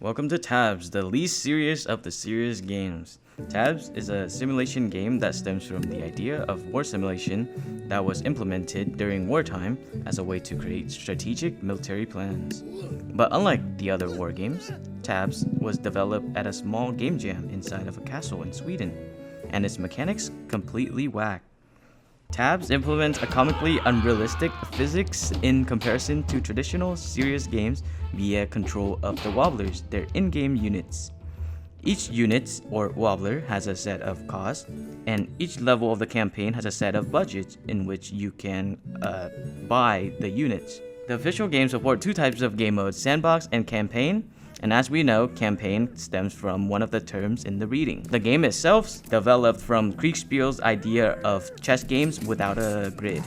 Welcome to Tabs, the least serious of the serious games. Tabs is a simulation game that stems from the idea of war simulation that was implemented during wartime as a way to create strategic military plans. But unlike the other war games, Tabs was developed at a small game jam inside of a castle in Sweden, and its mechanics completely whack. Tabs implements a comically unrealistic physics in comparison to traditional serious games via control of the wobblers, their in-game units. Each unit, or wobbler, has a set of costs, and each level of the campaign has a set of budgets in which you can buy the units. The official game supports two types of game modes, sandbox and campaign, and as we know, campaign stems from one of the terms in the reading. The game itself developed from Kriegspiel's idea of chess games without a grid.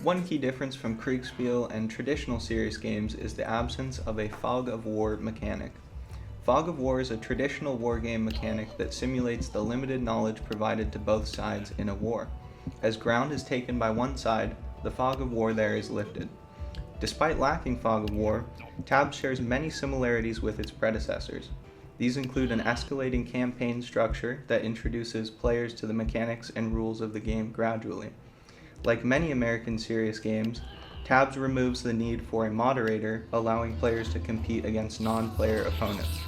One key difference from Kriegspiel and traditional serious games is the absence of a fog of war mechanic. Fog of war is a traditional war game mechanic that simulates the limited knowledge provided to both sides in a war. As ground is taken by one side, the fog of war there is lifted. Despite lacking fog of war, Tabs shares many similarities with its predecessors. These include an escalating campaign structure that introduces players to the mechanics and rules of the game gradually. Like many American serious games, Tabs removes the need for a moderator, allowing players to compete against non-player opponents.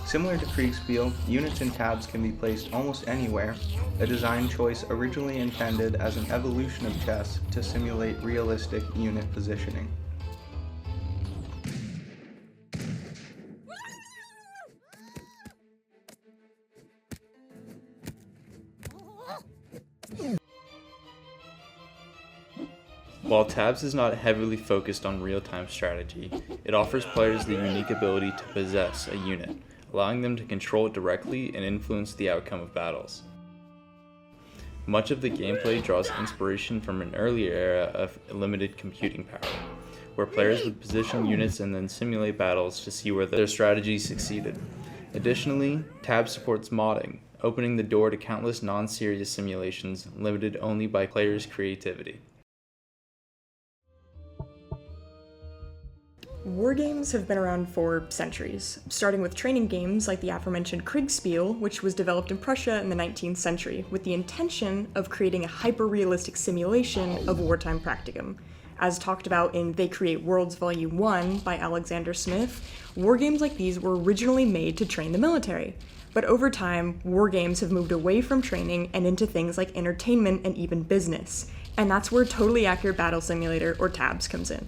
Similar to Kriegspiel, units in Tabs can be placed almost anywhere, a design choice originally intended as an evolution of chess to simulate realistic unit positioning. While Tabs is not heavily focused on real-time strategy, it offers players the unique ability to possess a unit, allowing them to control it directly and influence the outcome of battles. Much of the gameplay draws inspiration from an earlier era of limited computing power, where players would position units and then simulate battles to see where their strategy succeeded. Additionally, Tabs supports modding, opening the door to countless non-serious simulations limited only by players' creativity. War games have been around for centuries, starting with training games like the aforementioned Kriegspiel, which was developed in Prussia in the 19th century, with the intention of creating a hyper-realistic simulation of wartime practicum. As talked about in They Create Worlds Volume 1 by Alexander Smith, war games like these were originally made to train the military. But over time, war games have moved away from training and into things like entertainment and even business. And that's where Totally Accurate Battle Simulator, or Tabs, comes in.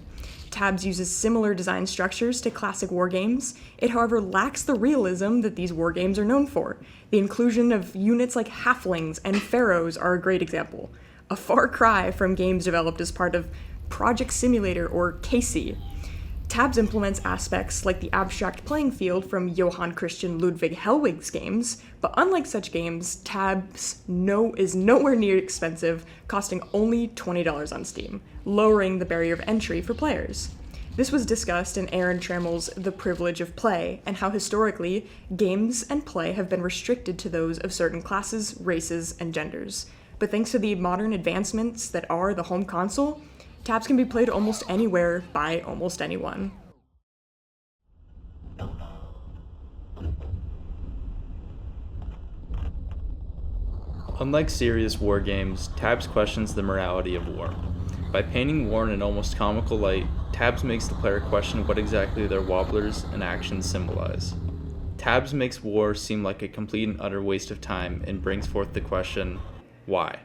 Tabs uses similar design structures to classic war games. It, however, lacks the realism that these war games are known for. The inclusion of units like halflings and pharaohs are a great example. A far cry from games developed as part of Project Simulator, or CASE. Tabs implements aspects like the abstract playing field from Johann Christian Ludwig Hellwig's games, but unlike such games, Tabs is nowhere near expensive, costing only $20 on Steam, lowering the barrier of entry for players. This was discussed in Aaron Trammell's The Privilege of Play, and how historically, games and play have been restricted to those of certain classes, races, and genders. But thanks to the modern advancements that are the home console, Tabs can be played almost anywhere by almost anyone. Unlike serious war games, Tabs questions the morality of war. By painting war in an almost comical light, Tabs makes the player question what exactly their wobblers and actions symbolize. Tabs makes war seem like a complete and utter waste of time and brings forth the question, why?